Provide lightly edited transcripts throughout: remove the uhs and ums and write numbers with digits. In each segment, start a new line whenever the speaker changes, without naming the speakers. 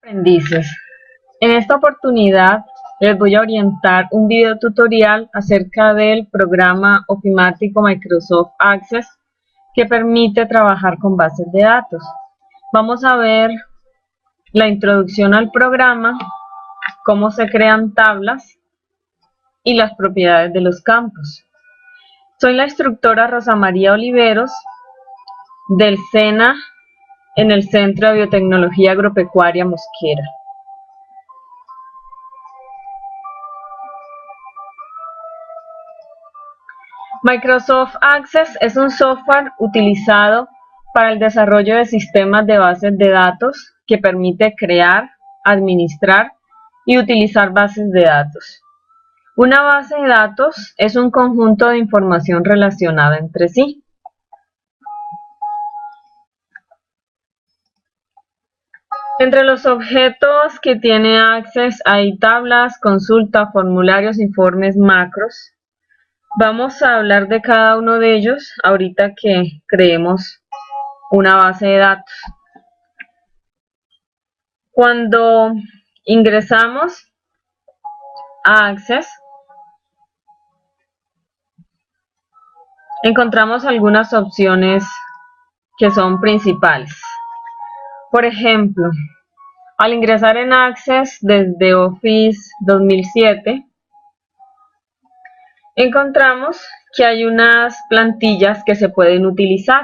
Aprendices. En esta oportunidad les voy a orientar un video tutorial acerca del programa ofimático Microsoft Access que permite trabajar con bases de datos. Vamos a ver la introducción al programa, cómo se crean tablas y las propiedades de los campos. Soy la instructora Rosa María Oliveros del SENA en el Centro de Biotecnología Agropecuaria Mosquera. Microsoft Access es un software utilizado para el desarrollo de sistemas de bases de datos que permite crear, administrar y utilizar bases de datos. Una base de datos es un conjunto de información relacionada entre sí. Entre los objetos que tiene Access hay tablas, consultas, formularios, informes, macros. Vamos a hablar de cada uno de ellos ahorita que creemos una base de datos. Cuando ingresamos a Access, encontramos algunas opciones que son principales. Por ejemplo, al ingresar en Access desde Office 2007, encontramos que hay unas plantillas que se pueden utilizar.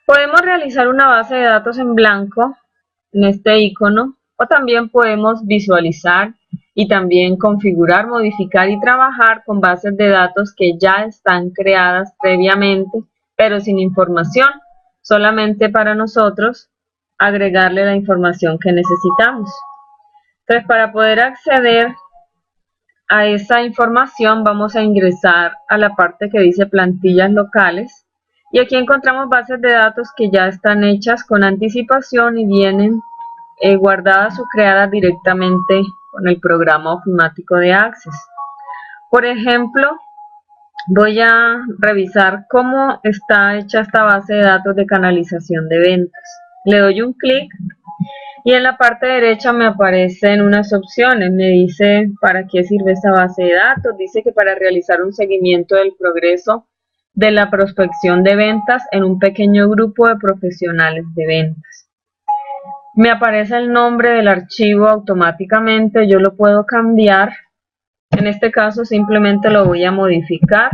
Podemos realizar una base de datos en blanco en este icono, o también podemos visualizar y también configurar, modificar y trabajar con bases de datos que ya están creadas previamente, pero sin información, solamente para nosotros agregarle la información que necesitamos. Entonces, para poder acceder a esa información vamos a ingresar a la parte que dice plantillas locales y aquí encontramos bases de datos que ya están hechas con anticipación y vienen guardadas o creadas directamente con el programa ofimático de Access. Por ejemplo, voy a revisar cómo está hecha esta base de datos de canalización de ventas. Le doy un clic y en la parte derecha me aparecen unas opciones. Me dice para qué sirve esta base de datos. Dice que para realizar un seguimiento del progreso de la prospección de ventas en un pequeño grupo de profesionales de ventas. Me aparece el nombre del archivo automáticamente. Yo lo puedo cambiar. En este caso simplemente lo voy a modificar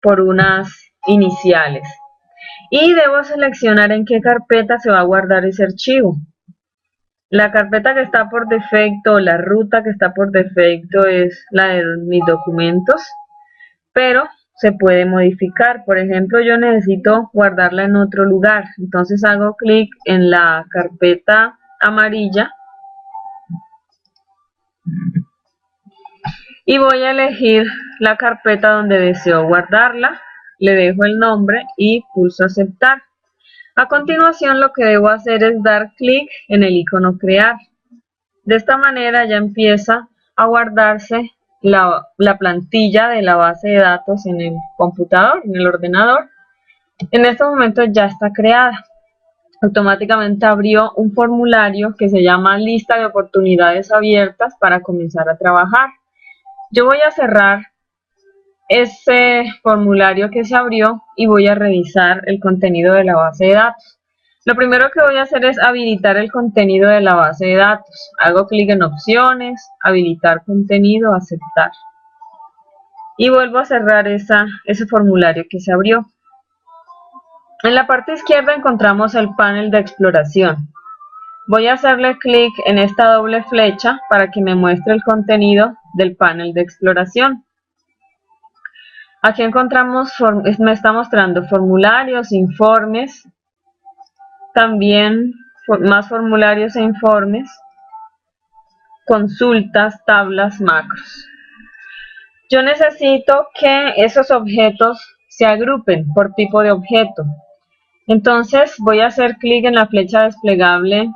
por unas iniciales. Y debo seleccionar en qué carpeta se va a guardar ese archivo. La carpeta que está por defecto, la ruta que está por defecto es la de mis documentos, pero se puede modificar. Por ejemplo, yo necesito guardarla en otro lugar, entonces hago clic en la carpeta amarilla y voy a elegir la carpeta donde deseo guardarla, le dejo el nombre y pulso aceptar. A continuación lo que debo hacer es dar clic en el icono crear. De esta manera ya empieza a guardarse la plantilla de la base de datos en el computador, en el ordenador. En este momento ya está creada. Automáticamente abrió un formulario que se llama lista de oportunidades abiertas para comenzar a trabajar. Yo voy a cerrar ese formulario que se abrió y voy a revisar el contenido de la base de datos. Lo primero que voy a hacer es habilitar el contenido de la base de datos. Hago clic en opciones, habilitar contenido, aceptar. Y vuelvo a cerrar ese formulario que se abrió. En la parte izquierda encontramos el panel de exploración. Voy a hacerle clic en esta doble flecha para que me muestre el contenido del panel de exploración. Aquí encontramos, me está mostrando formularios, informes, también más formularios e informes, consultas, tablas, macros. Yo necesito que esos objetos se agrupen por tipo de objeto. Entonces voy a hacer clic en la flecha desplegable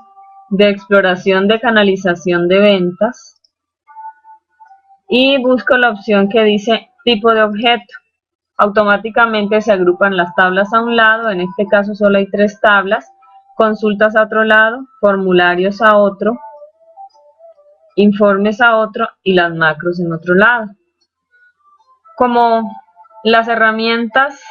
de exploración de canalización de ventas y busco la opción que dice tipo de objeto. Automáticamente se agrupan las tablas a un lado, en este caso solo hay 3 tablas, consultas a otro lado, formularios a otro, informes a otro y las macros en otro lado. Como las herramientas,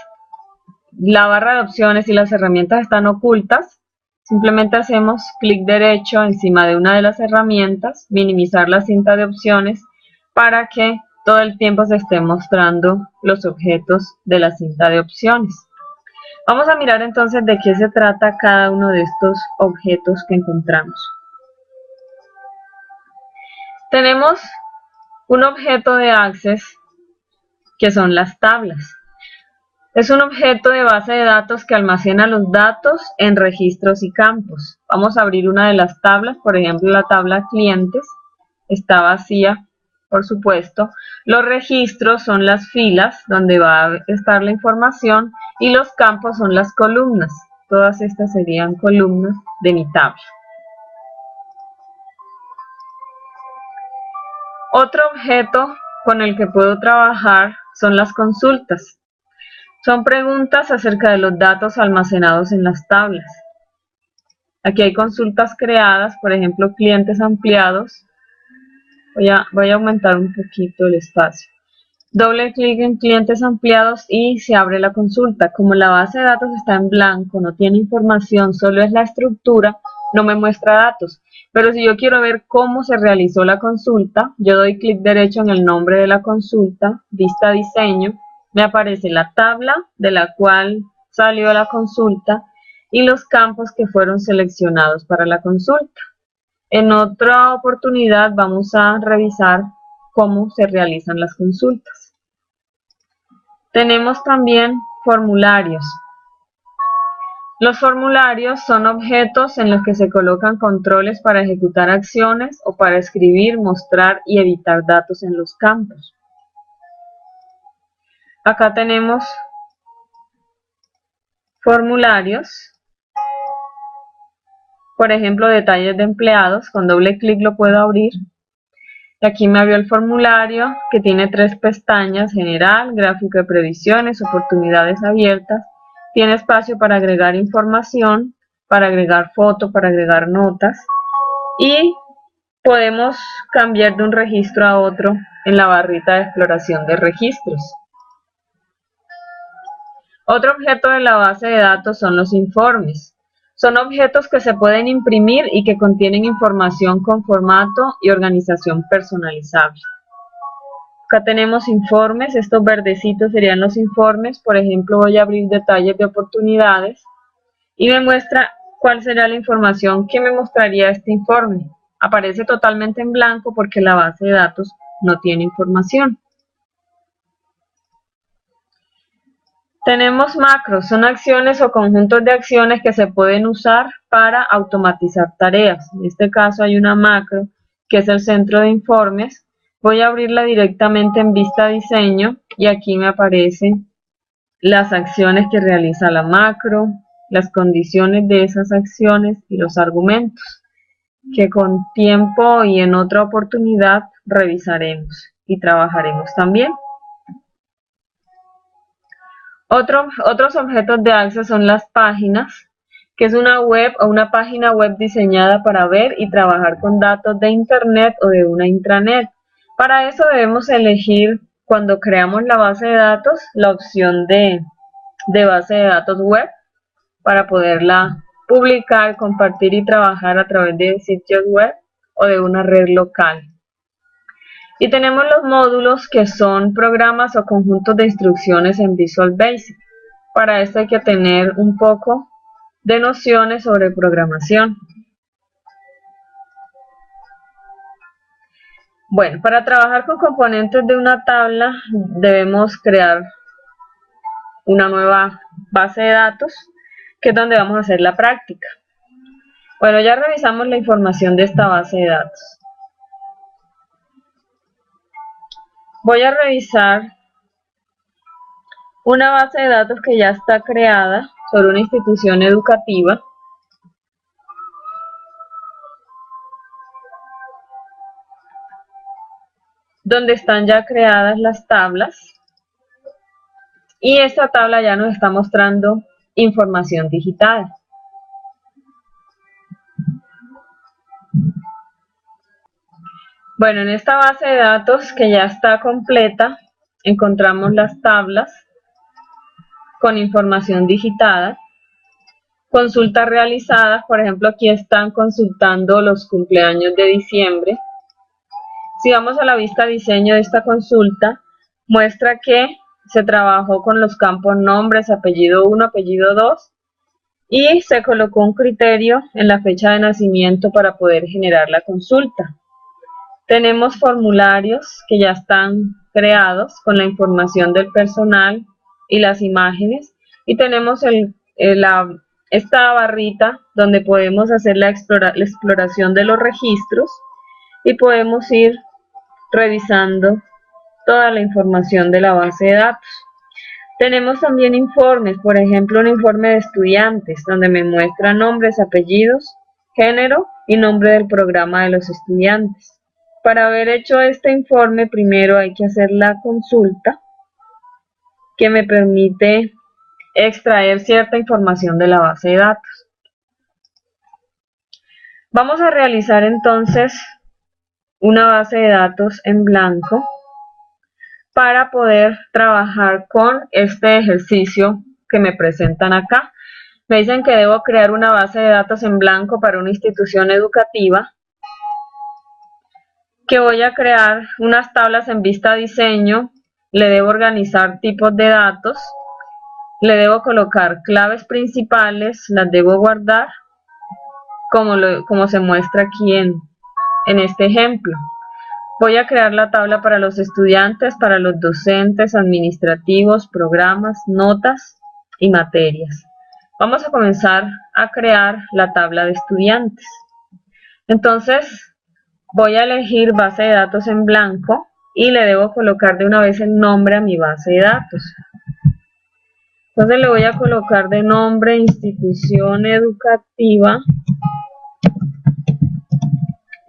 la barra de opciones y las herramientas están ocultas, simplemente hacemos clic derecho encima de una de las herramientas, minimizar la cinta de opciones para que todo el tiempo se esté mostrando los objetos de la cinta de opciones. Vamos a mirar entonces de qué se trata cada uno de estos objetos que encontramos. Tenemos un objeto de Access que son las tablas. Es un objeto de base de datos que almacena los datos en registros y campos. Vamos a abrir una de las tablas, por ejemplo la tabla clientes, está vacía, por supuesto. Los registros son las filas donde va a estar la información y los campos son las columnas. Todas estas serían columnas de mi tabla. Otro objeto con el que puedo trabajar son las consultas. Son preguntas acerca de los datos almacenados en las tablas. Aquí hay consultas creadas, por ejemplo, clientes ampliados. Voy a aumentar un poquito el espacio. Doble clic en clientes ampliados y se abre la consulta. Como la base de datos está en blanco, no tiene información, solo es la estructura, no me muestra datos. Pero si yo quiero ver cómo se realizó la consulta, yo doy clic derecho en el nombre de la consulta, vista diseño, me aparece la tabla de la cual salió la consulta y los campos que fueron seleccionados para la consulta. En otra oportunidad vamos a revisar cómo se realizan las consultas. Tenemos también formularios. Los formularios son objetos en los que se colocan controles para ejecutar acciones o para escribir, mostrar y editar datos en los campos. Acá tenemos formularios. Por ejemplo, detalles de empleados, con doble clic lo puedo abrir. Y aquí me abrió el formulario que tiene 3 pestañas: general, gráfico de previsiones, oportunidades abiertas. Tiene espacio para agregar información, para agregar foto, para agregar notas. Y podemos cambiar de un registro a otro en la barrita de exploración de registros. Otro objeto de la base de datos son los informes. Son objetos que se pueden imprimir y que contienen información con formato y organización personalizable. Acá tenemos informes, estos verdecitos serían los informes. Por ejemplo, voy a abrir detalles de oportunidades y me muestra cuál será la información que me mostraría este informe. Aparece totalmente en blanco porque la base de datos no tiene información. Tenemos macros, son acciones o conjuntos de acciones que se pueden usar para automatizar tareas. En este caso hay una macro que es el centro de informes. Voy a abrirla directamente en vista diseño y aquí me aparecen las acciones que realiza la macro, las condiciones de esas acciones y los argumentos, que con tiempo y en otra oportunidad revisaremos y trabajaremos también. Otros objetos de Access son las páginas, que es una web o una página web diseñada para ver y trabajar con datos de internet o de una intranet. Para eso debemos elegir, cuando creamos la base de datos, la opción de base de datos web para poderla publicar, compartir y trabajar a través de sitios web o de una red local. Y tenemos los módulos, que son programas o conjuntos de instrucciones en Visual Basic. Para esto hay que tener un poco de nociones sobre programación. Bueno, para trabajar con componentes de una tabla debemos crear una nueva base de datos, que es donde vamos a hacer la práctica. Bueno, ya revisamos la información de esta base de datos. Voy a revisar una base de datos que ya está creada sobre una institución educativa. Donde están ya creadas las tablas. Y esta tabla ya nos está mostrando información digital. Bueno, en esta base de datos que ya está completa, encontramos las tablas con información digitada, consultas realizadas, por ejemplo aquí están consultando los cumpleaños de diciembre. Si vamos a la vista diseño de esta consulta, muestra que se trabajó con los campos nombres, apellido 1, apellido 2 y se colocó un criterio en la fecha de nacimiento para poder generar la consulta. Tenemos formularios que ya están creados con la información del personal y las imágenes y tenemos esta barrita donde podemos hacer la exploración de los registros y podemos ir revisando toda la información de la base de datos. Tenemos también informes, por ejemplo un informe de estudiantes donde me muestra nombres, apellidos, género y nombre del programa de los estudiantes. Para haber hecho este informe primero hay que hacer la consulta que me permite extraer cierta información de la base de datos. Vamos a realizar entonces una base de datos en blanco para poder trabajar con este ejercicio que me presentan acá. Me dicen que debo crear una base de datos en blanco para una institución educativa, que voy a crear unas tablas en vista diseño, le debo organizar tipos de datos, le debo colocar claves principales, las debo guardar como se muestra aquí en este ejemplo. Voy a crear la tabla para los estudiantes, para los docentes, administrativos, programas, notas y materias. Vamos a comenzar a crear la tabla de estudiantes. Entonces, voy a elegir base de datos en blanco y le debo colocar de una vez el nombre a mi base de datos. Entonces le voy a colocar de nombre institución educativa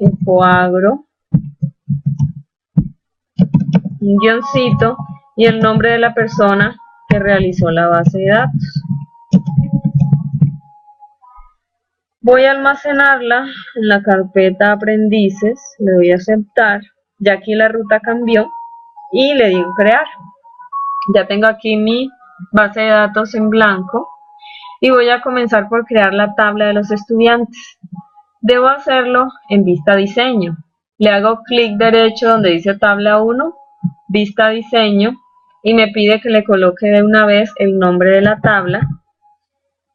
Infoagro, un guioncito y el nombre de la persona que realizó la base de datos. Voy a almacenarla en la carpeta aprendices, le doy a aceptar, ya aquí la ruta cambió y le digo crear. Ya tengo aquí mi base de datos en blanco y voy a comenzar por crear la tabla de los estudiantes. Debo hacerlo en vista diseño. Le hago clic derecho donde dice tabla 1, vista diseño y me pide que le coloque de una vez el nombre de la tabla.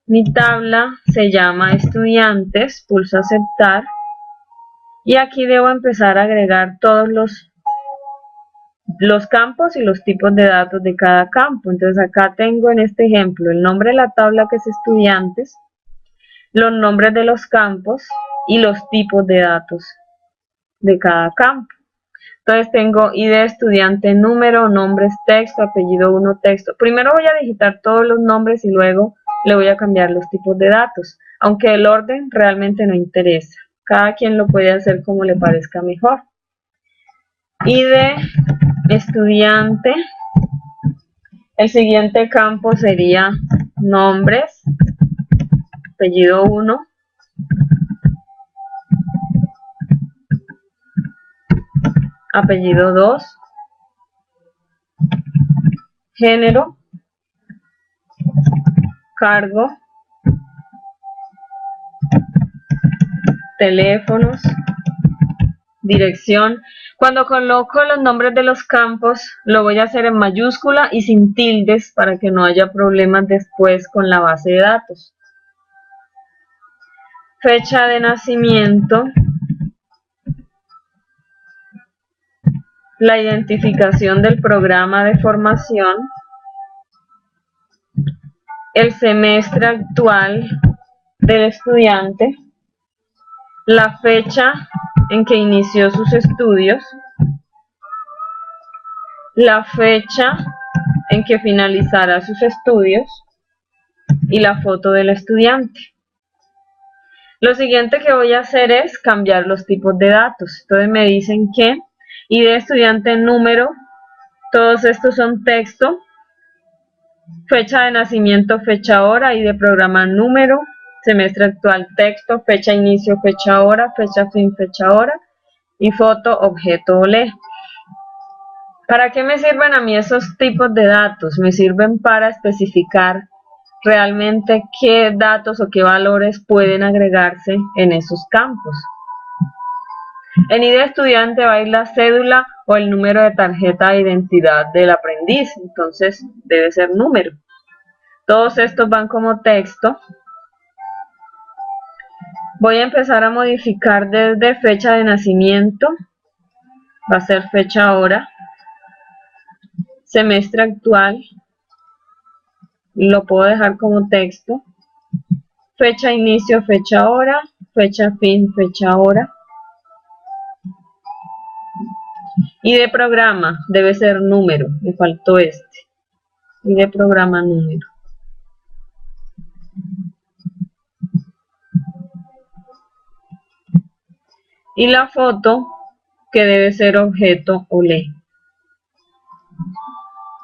Mi tabla se llama estudiantes, pulso aceptar y aquí debo empezar a agregar todos los campos y los tipos de datos de cada campo. Entonces acá tengo en este ejemplo el nombre de la tabla que es estudiantes, los nombres de los campos y los tipos de datos de cada campo. Entonces tengo ID estudiante, número, nombres, texto, apellido 1, texto. Primero voy a digitar todos los nombres y luego le voy a cambiar los tipos de datos, aunque el orden realmente no interesa. Cada quien lo puede hacer como le parezca mejor. ID estudiante. El siguiente campo sería nombres, apellido 1, apellido 2, género, cargo, teléfonos, dirección. Cuando coloco los nombres de los campos, lo voy a hacer en mayúscula y sin tildes para que no haya problemas después con la base de datos. Fecha de nacimiento, la identificación del programa de formación, el semestre actual del estudiante, la fecha en que inició sus estudios, la fecha en que finalizará sus estudios y la foto del estudiante. Lo siguiente que voy a hacer es cambiar los tipos de datos. Entonces me dicen que ID estudiante, número, todos estos son texto, fecha de nacimiento, fecha hora, ID programa, número, semestre actual, texto, fecha inicio, fecha hora, fecha fin, fecha hora y foto, objeto, olé. ¿Para qué me sirven a mí esos tipos de datos? Me sirven para especificar realmente qué datos o qué valores pueden agregarse en esos campos. En ID estudiante va a ir la cédula o el número de tarjeta de identidad del aprendiz, entonces debe ser número. Todos estos van como texto. Voy a empezar a modificar desde fecha de nacimiento, va a ser fecha hora, semestre actual, lo puedo dejar como texto, fecha inicio, fecha hora, fecha fin, fecha hora. Y de programa debe ser número, me faltó este. Y de programa número. Y la foto que debe ser objeto olé.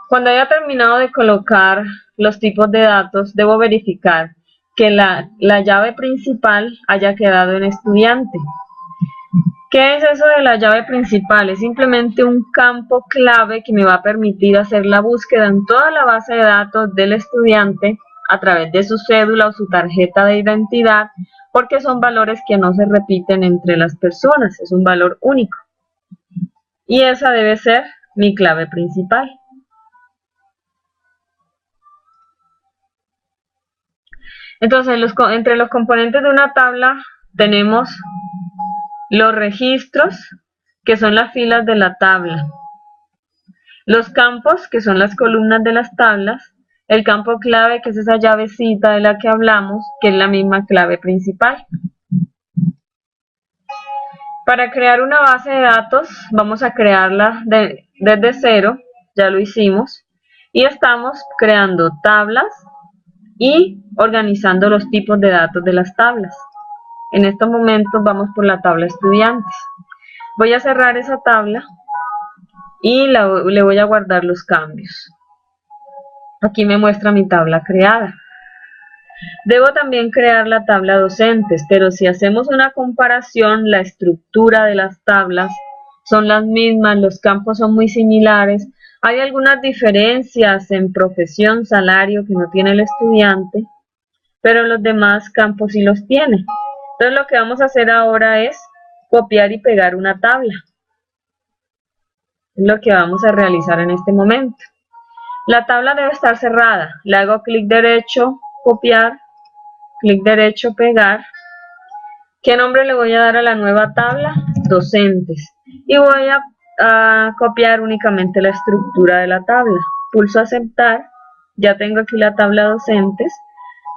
Cuando haya terminado de colocar los tipos de datos, debo verificar que la llave principal haya quedado en estudiante. ¿Qué es eso de la llave principal? Es simplemente un campo clave que me va a permitir hacer la búsqueda en toda la base de datos del estudiante a través de su cédula o su tarjeta de identidad, porque son valores que no se repiten entre las personas, es un valor único. Y esa debe ser mi clave principal. Entonces, entre los componentes de una tabla tenemos los registros, que son las filas de la tabla, los campos, que son las columnas de las tablas, el campo clave, que es esa llavecita de la que hablamos, que es la misma clave principal. Para crear una base de datos, vamos a crearla desde cero, ya lo hicimos, y estamos creando tablas y organizando los tipos de datos de las tablas. En estos momentos vamos por la tabla estudiantes. Voy a cerrar esa tabla y le voy a guardar los cambios. Aquí me muestra mi tabla creada. Debo también crear la tabla docentes, pero si hacemos una comparación, la estructura de las tablas son las mismas, los campos son muy similares. Hay algunas diferencias en profesión, salario que no tiene el estudiante, pero los demás campos sí los tiene. Entonces lo que vamos a hacer ahora es copiar y pegar una tabla. Es lo que vamos a realizar en este momento. La tabla debe estar cerrada. Le hago clic derecho, copiar, clic derecho, pegar. ¿Qué nombre le voy a dar a la nueva tabla? Docentes. Y voy a copiar únicamente la estructura de la tabla. Pulso aceptar. Ya tengo aquí la tabla docentes.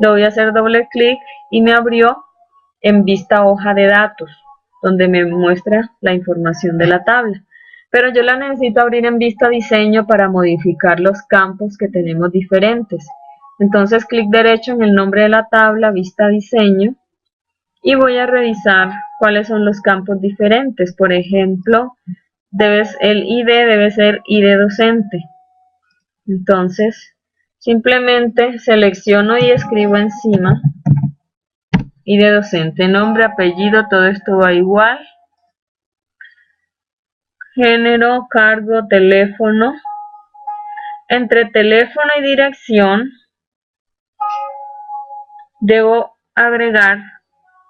Le voy a hacer doble clic y me abrió en vista hoja de datos, donde me muestra la información de la tabla. Pero yo la necesito abrir en vista diseño para modificar los campos que tenemos diferentes. Entonces clic derecho en el nombre de la tabla, vista diseño, y voy a revisar cuáles son los campos diferentes. Por ejemplo, el ID debe ser ID docente. Entonces, simplemente selecciono y escribo encima ID docente, nombre, apellido, todo esto va igual. Género, cargo, teléfono. Entre teléfono y dirección debo agregar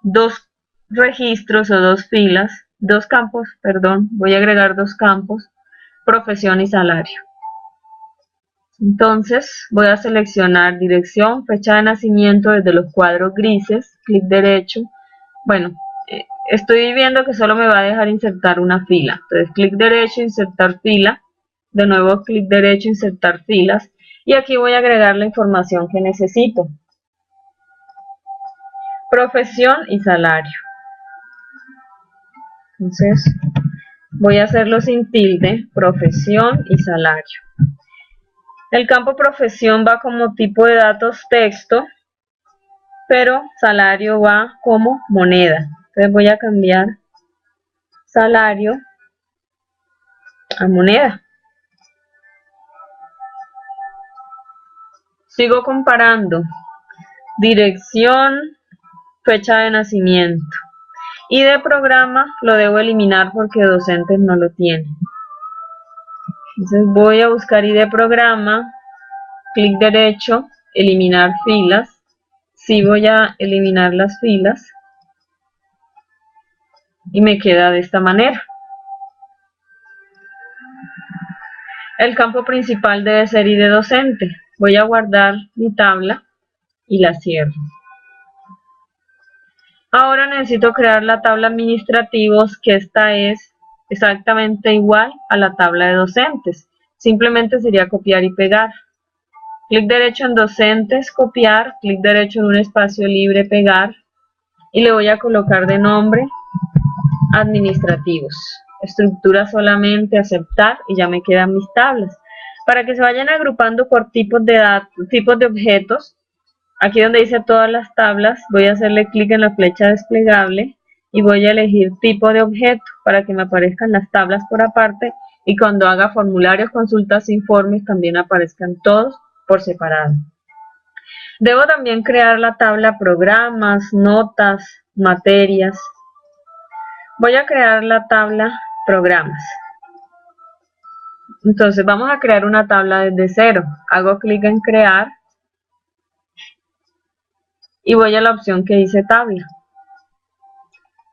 dos registros o dos filas, dos campos, perdón, voy a agregar dos campos, profesión y salario. Entonces voy a seleccionar dirección, fecha de nacimiento desde los cuadros grises, clic derecho. Bueno, estoy viendo que solo me va a dejar insertar una fila. Entonces clic derecho, insertar fila. De nuevo clic derecho, insertar filas. Y aquí voy a agregar la información que necesito. Profesión y salario. Entonces voy a hacerlo sin tilde, profesión y salario. El campo profesión va como tipo de datos texto, pero salario va como moneda. Entonces voy a cambiar salario a moneda. Sigo comparando dirección, fecha de nacimiento. Y de programa lo debo eliminar porque docentes no lo tienen. Entonces voy a buscar ID programa, clic derecho, eliminar filas. Sí, voy a eliminar las filas y me queda de esta manera. El campo principal debe ser ID docente. Voy a guardar mi tabla y la cierro. Ahora necesito crear la tabla administrativos, que esta es exactamente igual a la tabla de docentes. Simplemente sería copiar y pegar. Clic derecho en docentes, copiar, clic derecho en un espacio libre, pegar, y le voy a colocar de nombre administrativos. Estructura solamente, aceptar, y ya me quedan mis tablas. Para que se vayan agrupando por tipos de datos, tipos de objetos, aquí donde dice todas las tablas, voy a hacerle clic en la flecha desplegable y voy a elegir tipo de objeto para que me aparezcan las tablas por aparte, y cuando haga formularios, consultas, informes, también aparezcan todos por separado. Debo también crear la tabla programas, notas, materias. Voy a crear la tabla programas. Entonces vamos a crear una tabla desde cero. Hago clic en crear y voy a la opción que dice tabla.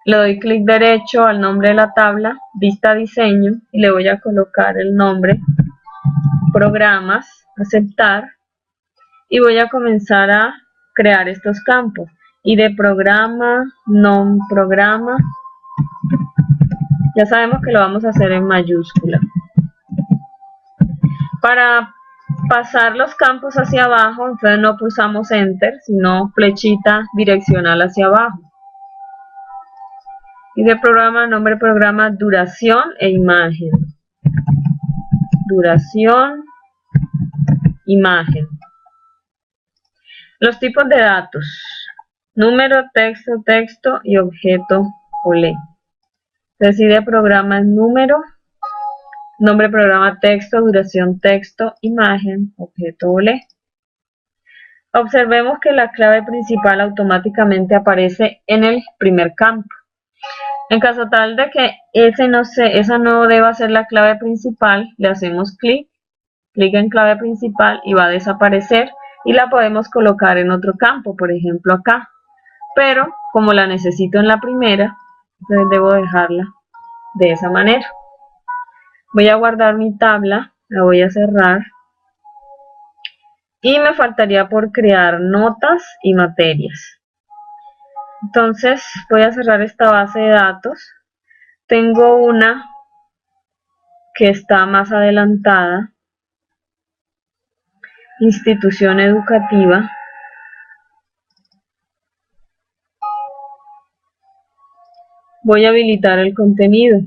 Le doy clic derecho al nombre de la tabla, vista diseño, y le voy a colocar el nombre programas, aceptar, y voy a comenzar a crear estos campos. ID programa, nom programa. Ya sabemos que lo vamos a hacer en mayúscula. Para pasar los campos hacia abajo, entonces no pulsamos enter, sino flechita direccional hacia abajo. Y de programa, nombre programa, duración e imagen. Duración, imagen. Los tipos de datos: número, texto, texto y objeto OLE. Entonces, ID programa es número, nombre programa texto, duración texto, imagen, objeto OLE. Observemos que la clave principal automáticamente aparece en el primer campo. En caso tal de que esa no deba ser la clave principal, le hacemos clic en clave principal y va a desaparecer, y la podemos colocar en otro campo, por ejemplo acá. Pero como la necesito en la primera, entonces debo dejarla de esa manera. Voy a guardar mi tabla, la voy a cerrar. Y me faltaría por crear notas y materias. Entonces voy a cerrar esta base de datos. Tengo una que está más adelantada, institución educativa. Voy a habilitar el contenido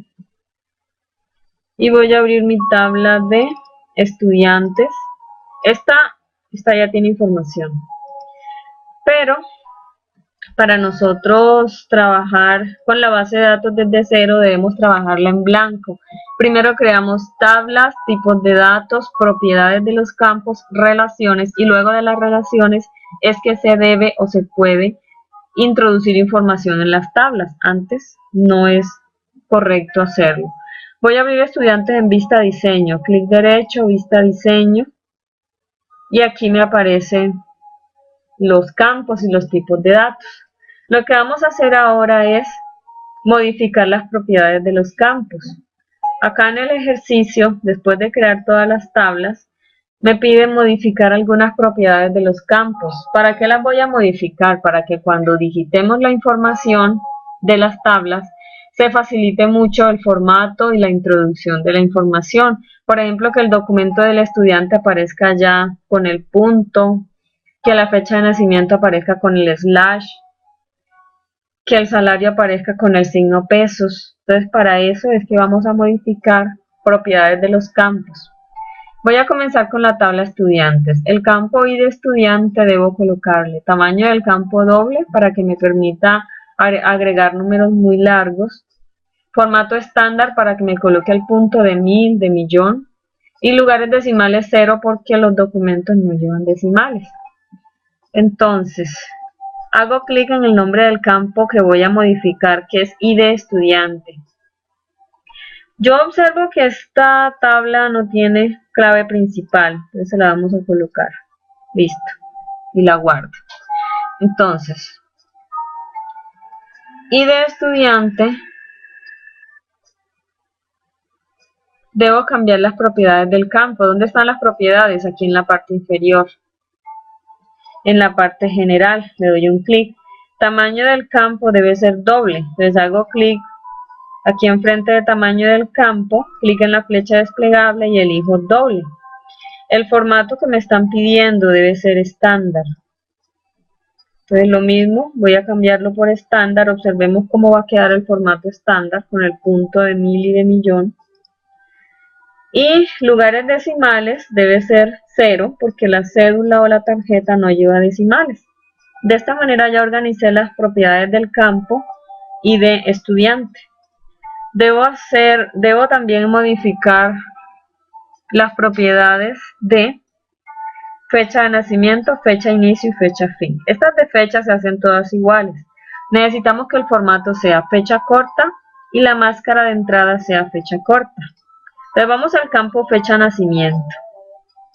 y voy a abrir mi tabla de estudiantes. Esta ya tiene información, pero para nosotros trabajar con la base de datos desde cero debemos trabajarla en blanco. Primero creamos tablas, tipos de datos, propiedades de los campos, relaciones, y luego de las relaciones es que se debe o se puede introducir información en las tablas. Antes no es correcto hacerlo. Voy a abrir estudiantes en vista diseño, clic derecho, vista diseño, y aquí me aparecen los campos y los tipos de datos. Lo que vamos a hacer ahora es modificar las propiedades de los campos. Acá en el ejercicio, después de crear todas las tablas, me pide modificar algunas propiedades de los campos. ¿Para qué las voy a modificar? Para que cuando digitemos la información de las tablas, se facilite mucho el formato y la introducción de la información. Por ejemplo, que el documento del estudiante aparezca ya con el punto, que la fecha de nacimiento aparezca con el slash, que el salario aparezca con el signo pesos. Entonces, para eso es que vamos a modificar propiedades de los campos. Voy a comenzar con la tabla estudiantes. El campo ID estudiante debo colocarle tamaño del campo doble para que me permita agregar números muy largos. Formato estándar para que me coloque el punto de 1000, de millón. Y lugares decimales 0 porque los documentos no llevan decimales. Entonces, Hago clic en el nombre del campo que voy a modificar, que es ID estudiante. Yo observo que esta tabla no tiene clave principal, entonces la vamos a colocar. Listo. Y la guardo. Entonces, ID estudiante. Debo cambiar las propiedades del campo. ¿Dónde están las propiedades? Aquí en la parte inferior. En la parte general, le doy un clic. Tamaño del campo debe ser doble. Entonces hago clic aquí enfrente de tamaño del campo, clic en la flecha desplegable y elijo doble. El formato que me están pidiendo debe ser estándar. Entonces lo mismo, voy a cambiarlo por estándar. Observemos cómo va a quedar el formato estándar con el punto de mil y de millón. Y lugares decimales debe ser 0 porque la cédula o la tarjeta no lleva decimales. De esta manera ya organicé las propiedades del campo y de estudiante. Debo también modificar las propiedades de fecha de nacimiento, fecha de inicio y fecha fin. Estas de fecha se hacen todas iguales. Necesitamos que el formato sea fecha corta y la máscara de entrada sea fecha corta. Entonces vamos al campo fecha de nacimiento.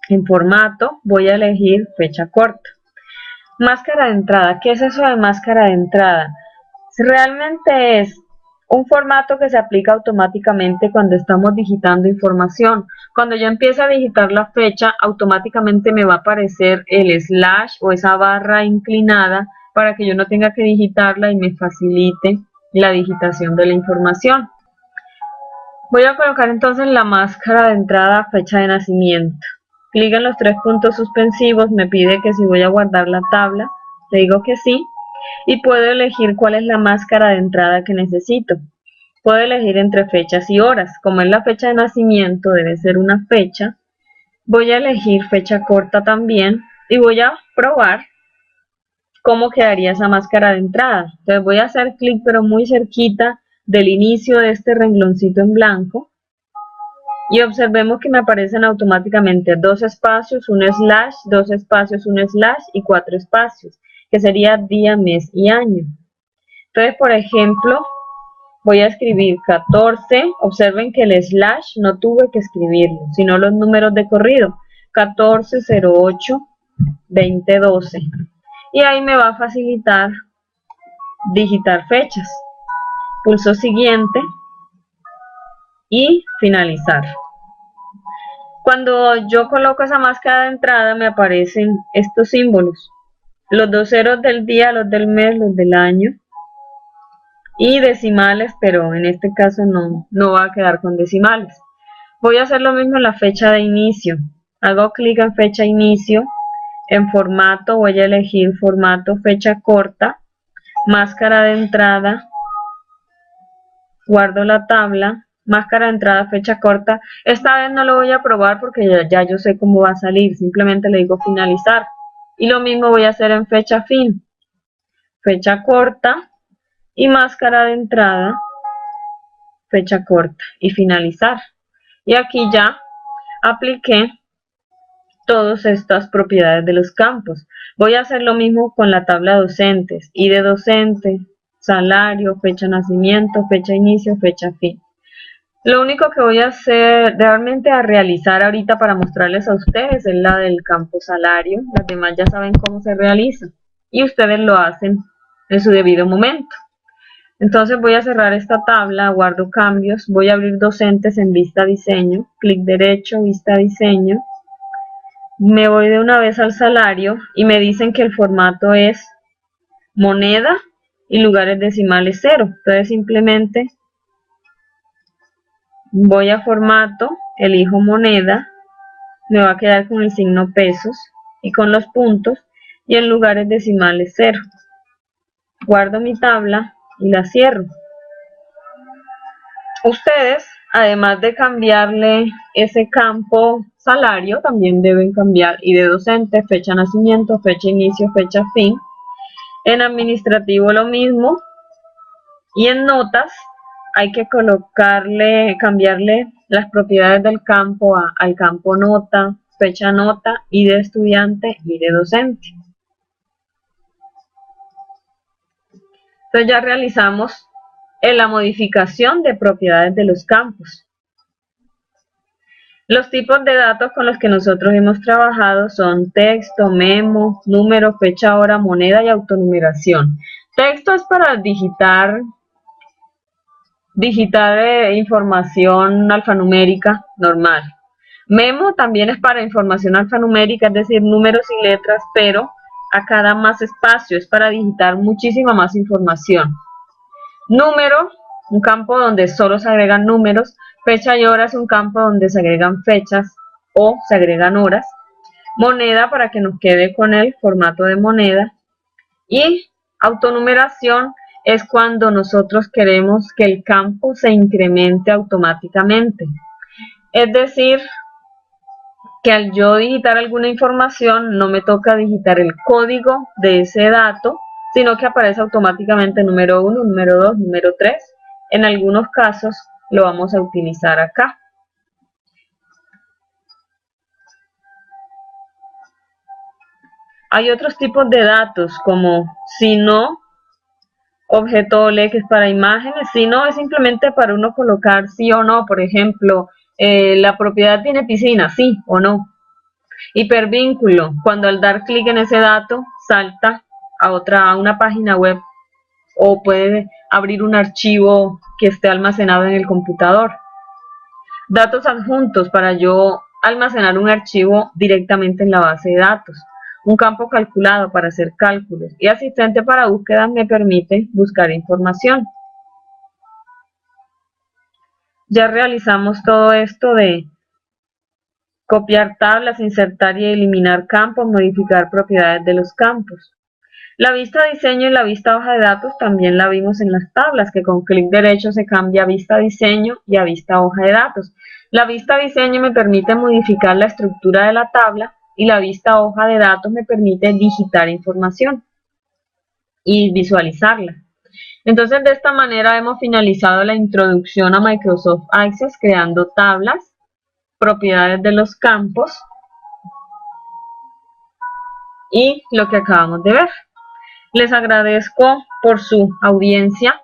En formato voy a elegir fecha corta. Máscara de entrada. ¿Qué es eso de máscara de entrada? Realmente es un formato que se aplica automáticamente cuando estamos digitando información. Cuando yo empiezo a digitar la fecha, automáticamente me va a aparecer el slash o esa barra inclinada para que yo no tenga que digitarla y me facilite la digitación de la información. Voy a colocar entonces la máscara de entrada fecha de nacimiento. Clic en los 3 puntos suspensivos, me pide que si voy a guardar la tabla, le digo que sí. Y puedo elegir cuál es la máscara de entrada que necesito. Puedo elegir entre fechas y horas. Como es la fecha de nacimiento, debe ser una fecha. Voy a elegir fecha corta también y voy a probar cómo quedaría esa máscara de entrada. Entonces voy a hacer clic pero muy cerquita del inicio de este rengloncito en blanco y observemos que me aparecen automáticamente 2 espacios, un slash, 2 espacios, un slash y 4 espacios, que sería día, mes y año. Entonces, por ejemplo, voy a escribir 14, observen que el slash no tuve que escribirlo, sino los números de corrido, 1408-2012. Y ahí me va a facilitar digitar fechas. Pulso siguiente y finalizar. Cuando yo coloco esa máscara de entrada me aparecen estos símbolos. Los 2 ceros del día, los del mes, los del año. Y decimales, pero en este caso no va a quedar con decimales. Voy a hacer lo mismo en la fecha de inicio. Hago clic en fecha inicio. En formato voy a elegir formato fecha corta. Máscara de entrada. Guardo la tabla. Máscara de entrada fecha corta. Esta vez no lo voy a probar porque ya yo sé cómo va a salir. Simplemente le digo finalizar. Y lo mismo voy a hacer en fecha fin. Fecha corta. Y máscara de entrada, fecha corta y finalizar. Y aquí ya apliqué todas estas propiedades de los campos. Voy a hacer lo mismo con la tabla docentes, ID docente, salario, fecha de nacimiento, fecha de inicio, fecha fin. Lo único que voy a hacer, realmente a realizar ahorita para mostrarles a ustedes es la del campo salario. Las demás ya saben cómo se realiza y ustedes lo hacen en su debido momento. Entonces voy a cerrar esta tabla, guardo cambios, voy a abrir docentes en vista diseño, clic derecho, vista diseño, me voy de una vez al salario y me dicen que el formato es moneda y lugares decimales 0. Entonces simplemente voy a formato, elijo moneda, me va a quedar con el signo pesos y con los puntos y en lugares decimales 0. Guardo mi tabla y la cierro. Ustedes, además de cambiarle ese campo salario, también deben cambiar ID docente, fecha de nacimiento, fecha de inicio, fecha fin. En administrativo lo mismo. Y en notas hay que cambiarle las propiedades del campo al campo nota, fecha nota, ID estudiante, ID docente. Entonces ya realizamos la modificación de propiedades de los campos. Los tipos de datos con los que nosotros hemos trabajado son texto, memo, número, fecha, hora, moneda y autonumeración. Texto es para digitar información alfanumérica normal. Memo también es para información alfanumérica, es decir, números y letras, pero acá da más espacio, es para digitar muchísima más información. Número, un campo donde solo se agregan números. Fecha y hora es un campo donde se agregan fechas o se agregan horas. Moneda para que nos quede con el formato de moneda. Y autonumeración es cuando nosotros queremos que el campo se incremente automáticamente. Es decir, que al yo digitar alguna información no me toca digitar el código de ese dato, sino que aparece automáticamente número 1, número 2, número 3. En algunos casos lo vamos a utilizar acá. Hay otros tipos de datos como si no, objeto ole que es para imágenes, si no es simplemente para uno colocar sí o no, por ejemplo, la propiedad tiene piscina, sí o no. Hipervínculo, cuando al dar clic en ese dato salta a una página web o puede abrir un archivo que esté almacenado en el computador. Datos adjuntos, para yo almacenar un archivo directamente en la base de datos. Un campo calculado para hacer cálculos. Y asistente para búsqueda me permite buscar información. Ya realizamos todo esto de copiar tablas, insertar y eliminar campos, modificar propiedades de los campos. La vista diseño y la vista hoja de datos también la vimos en las tablas, que con clic derecho se cambia a vista diseño y a vista hoja de datos. La vista diseño me permite modificar la estructura de la tabla y la vista hoja de datos me permite digitar información y visualizarla. Entonces, de esta manera hemos finalizado la introducción a Microsoft Access creando tablas, propiedades de los campos y lo que acabamos de ver. Les agradezco por su audiencia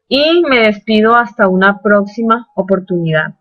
y me despido hasta una próxima oportunidad.